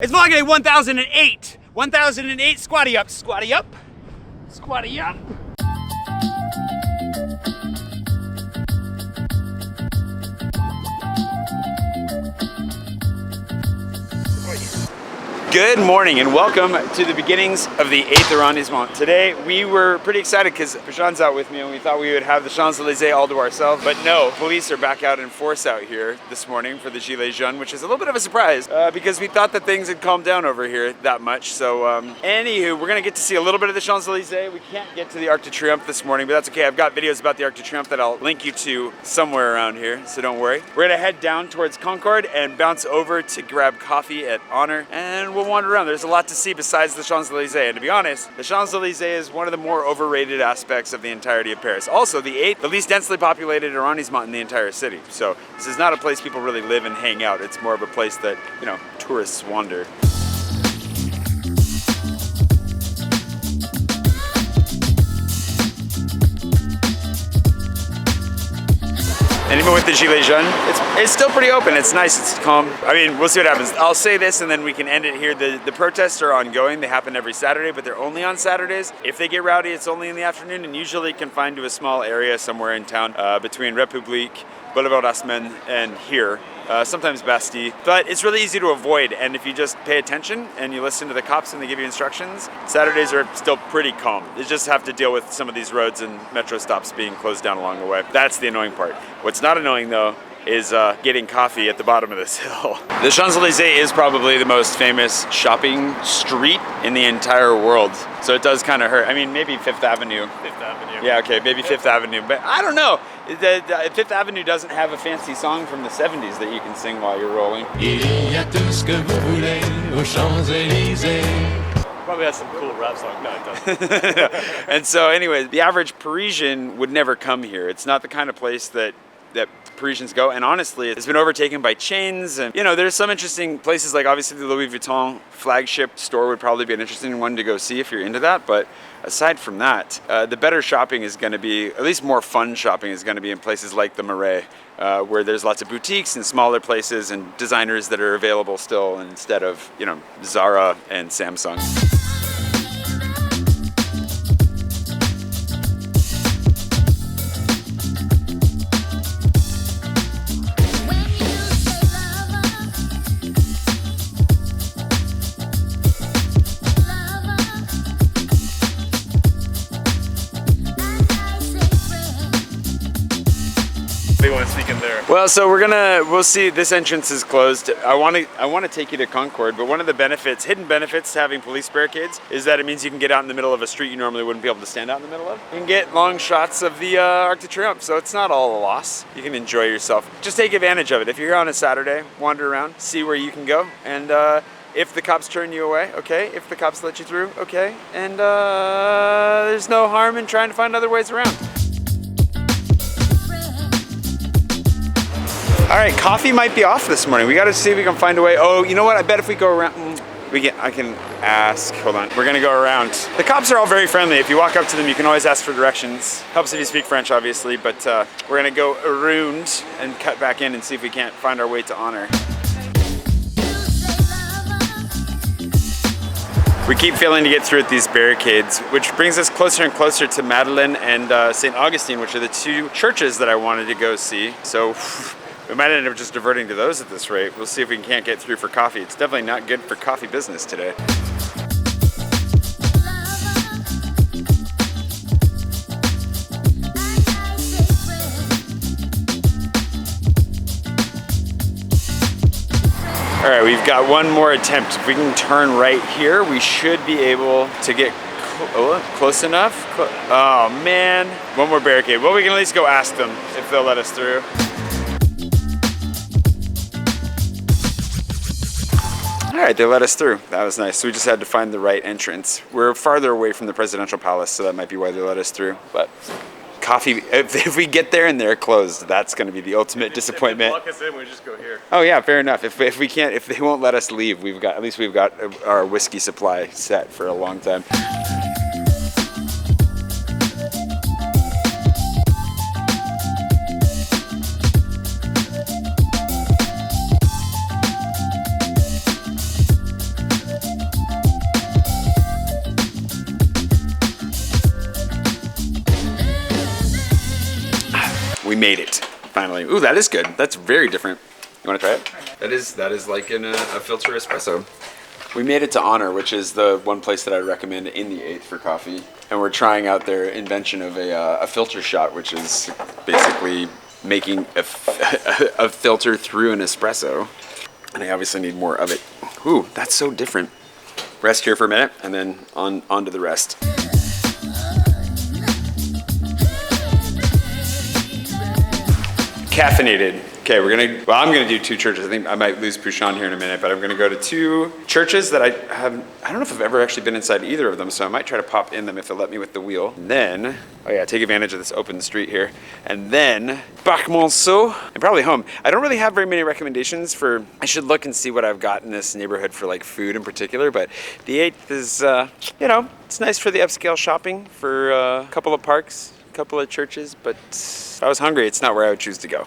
It's vlog day 1008. 1008, squatty up, squatty up, squatty up. Good morning and welcome to the beginnings of the 8th Arrondissement. Today we were pretty excited because Prashant's out with me and we thought we would have the Champs Elysees all to ourselves, but no, police are back out in force out here this morning for the Gilets Jaunes, which is a little bit of a surprise because we thought that things had calmed down over here that much. So anywho, we're gonna get to see a little bit of the Champs Elysees. We can't get to the Arc de Triomphe this morning, but that's okay. I've got videos about the Arc de Triomphe that I'll link you to somewhere around here, so don't worry. We're gonna head down towards Concorde and bounce over to grab coffee at Honor, and we'll wander around. There's a lot to see besides the Champs Elysees, and to be honest, the Champs Elysees is one of the more overrated aspects of the entirety of Paris. Also, the least densely populated arrondissement in the entire city. So this is not a place people really live and hang out. It's more of a place that, you know, tourists wander. And even with the Gilets Jaunes, it's still pretty open. It's nice, it's calm. I mean, we'll see what happens. I'll say this and then we can end it here. The protests are ongoing. They happen every Saturday, but they're only on Saturdays. If they get rowdy, it's only in the afternoon and usually confined to a small area somewhere in town between République, Boulevard Haussmann, and here. Sometimes Bastille, but it's really easy to avoid, and if you just pay attention and you listen to the cops and they give you instructions, Saturdays are still pretty calm. You just have to deal with some of these roads and metro stops being closed down along the way. That's the annoying part. What's not annoying though is getting coffee at the bottom of this hill. The Champs Elysees is probably the most famous shopping street in the entire world, so it does kind of hurt. I mean, maybe Fifth Avenue. Fifth Avenue. Yeah, okay, maybe Fifth Avenue, but I don't know. The Fifth Avenue doesn't have a fancy song from the 70s that you can sing while you're rolling. Il y a tout ce que vous voulez aux Champs Elysees. Probably has some cool rap song. No, it doesn't. And so anyway, the average Parisian would never come here. It's not the kind of place that Parisians go, and honestly it's been overtaken by chains, and you know, there's some interesting places, like obviously the Louis Vuitton flagship store would probably be an interesting one to go see if you're into that, but aside from that, the better shopping is going to be, at least more fun shopping is going to be in places like the Marais, where there's lots of boutiques and smaller places and designers that are available still instead of, you know, Zara and Samsung. They want to sneak in there. Well, so we'll see. This entrance is closed. I want to take you to Concorde, but one of the benefits, hidden benefits to having police barricades is that it means you can get out in the middle of a street you normally wouldn't be able to stand out in the middle of. You can get long shots of the Arc de Triomphe, so it's not all a loss. You can enjoy yourself. Just take advantage of it. If you're here on a Saturday, wander around, see where you can go, and if the cops turn you away, okay. If the cops let you through, okay. And there's no harm in trying to find other ways around. All right, coffee might be off this morning. We got to see if we can find a way. Oh, you know what? I bet if we go around, I can ask. Hold on. We're gonna go around. The cops are all very friendly. If you walk up to them, you can always ask for directions. Helps if you speak French, obviously. But we're gonna go around and cut back in and see if we can't find our way to Honor. We keep failing to get through at these barricades, which brings us closer and closer to Madeline and St Augustine, which are the two churches that I wanted to go see. So. We might end up just diverting to those at this rate. We'll see if we can't get through for coffee. It's definitely not good for coffee business today. All right, we've got one more attempt. If we can turn right here, we should be able to get close enough. Oh man, one more barricade. Well, we can at least go ask them if they'll let us through. All right, they let us through. That was nice. So we just had to find the right entrance. We're farther away from the presidential palace, so that might be why they let us through. But coffee, if we get there and they're closed, that's going to be the ultimate disappointment. If they block us in, we just go here. Oh yeah, fair enough. If they won't let us leave, at least we've got our whiskey supply set for a long time. made it, finally. Ooh, that is good. That's very different. You want to try it? That is like in a filter espresso. We made it to Honor, which is the one place that I recommend in the 8th for coffee. And we're trying out their invention of a filter shot, which is basically making a filter through an espresso. And I obviously need more of it. Ooh, that's so different. Rest here for a minute, and then on to the rest. Caffeinated. Okay, I'm gonna do 2 churches. I think I might lose Pouchon here in a minute, but I'm gonna go to 2 churches that I don't know if I've ever actually been inside either of them, so I might try to pop in them if they'll let me with the wheel. And then, oh yeah, take advantage of this open street here. And then, Parc Monceau, and probably home. I don't really have very many recommendations I should look and see what I've got in this neighborhood for like food in particular, but the 8th is, it's nice for the upscale shopping for a couple of parks, a couple of churches, but if I was hungry, it's not where I would choose to go.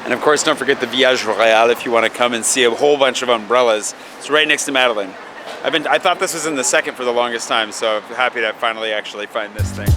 And of course, don't forget the Village Royal if you want to come and see a whole bunch of umbrellas. It's right next to Madeline. I thought this was in the 2nd for the longest time, so I'm happy to finally actually find this thing.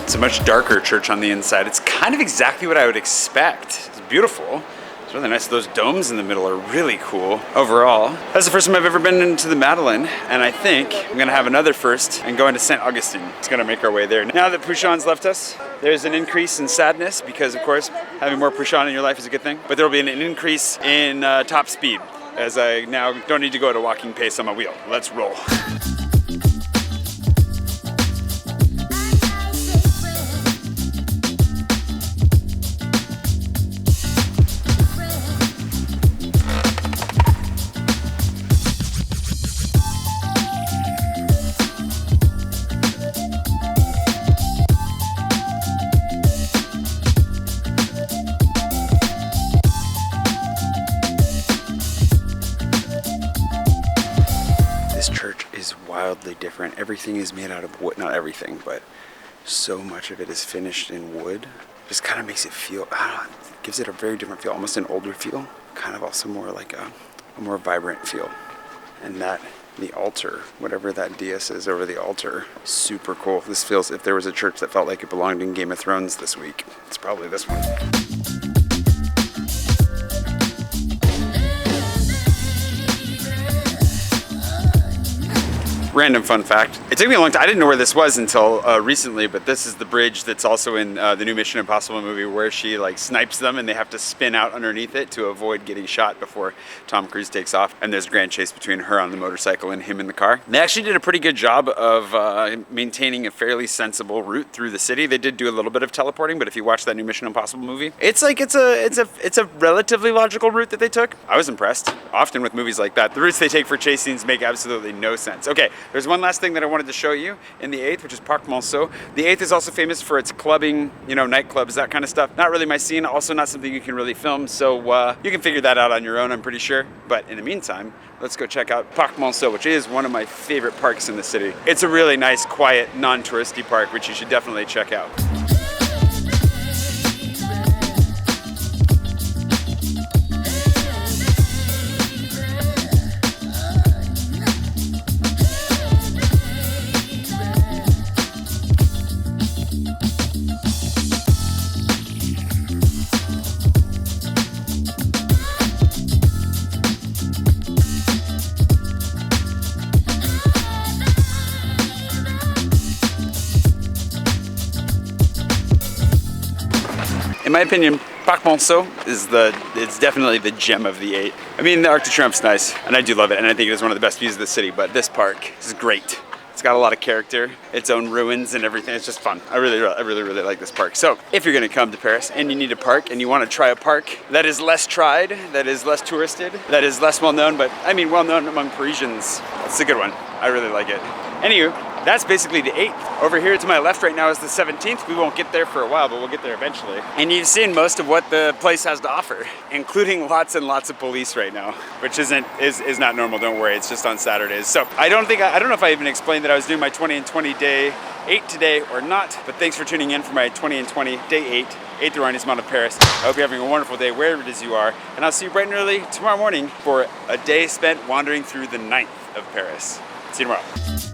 It's a much darker church on the inside. It's kind of exactly what I would expect. It's beautiful. It's really nice. Those domes in the middle are really cool overall. That's the first time I've ever been into the Madeline, and I think I'm gonna have another first and go into Saint-Augustin. It's gonna make our way there. Now that Pouchon's left us, there's an increase in sadness because, of course, having more Pouchon in your life is a good thing, but there will be an increase in top speed as I now don't need to go at a walking pace on my wheel. Let's roll. Wildly different. Everything is made out of wood. Not everything, but so much of it is finished in wood. Just kind of makes it feel, it gives it a very different feel, almost an older feel. Kind of also more like a more vibrant feel. And the altar, whatever that dais is over the altar, super cool. This feels, if there was a church that felt like it belonged in Game of Thrones this week, it's probably this one. Random fun fact. It took me a long time. I didn't know where this was until recently, but this is the bridge that's also in the new Mission Impossible movie where she like snipes them and they have to spin out underneath it to avoid getting shot before Tom Cruise takes off. And there's a grand chase between her on the motorcycle and him in the car. They actually did a pretty good job of maintaining a fairly sensible route through the city. They did do a little bit of teleporting, but if you watch that new Mission Impossible movie, it's a relatively logical route that they took. I was impressed. Often with movies like that, the routes they take for chase scenes make absolutely no sense. Okay. There's one last thing that I wanted to show you in the 8th, which is Parc Monceau. The 8th is also famous for its clubbing, nightclubs, that kind of stuff. Not really my scene, also not something you can really film, so you can figure that out on your own, I'm pretty sure. But in the meantime, let's go check out Parc Monceau, which is one of my favorite parks in the city. It's a really nice, quiet, non-touristy park, which you should definitely check out. In my opinion, Parc Monceau it's definitely the gem of the 8. I mean, the Arc de Triomphe's nice, and I do love it, and I think it is one of the best views of the city, but this park is great. It's got a lot of character, its own ruins and everything. It's just fun. I really like this park. So if you're gonna come to Paris and you need a park and you wanna try a park that is less tried, that is less touristed, that is less well known, but I mean well known among Parisians, it's a good one. I really like it. Anywho, that's basically the 8th. Over here to my left right now is the 17th. We won't get there for a while, but we'll get there eventually. And you've seen most of what the place has to offer, including lots and lots of police right now, which is not normal, don't worry, it's just on Saturdays. So I don't know if I even explained that I was doing my 20 and 20 day 8 today or not, but thanks for tuning in for my 20 and 20 day 8, 8th Arrondissement of Paris. I hope you're having a wonderful day wherever it is you are, and I'll see you bright and early tomorrow morning for a day spent wandering through the 9th of Paris. See you tomorrow.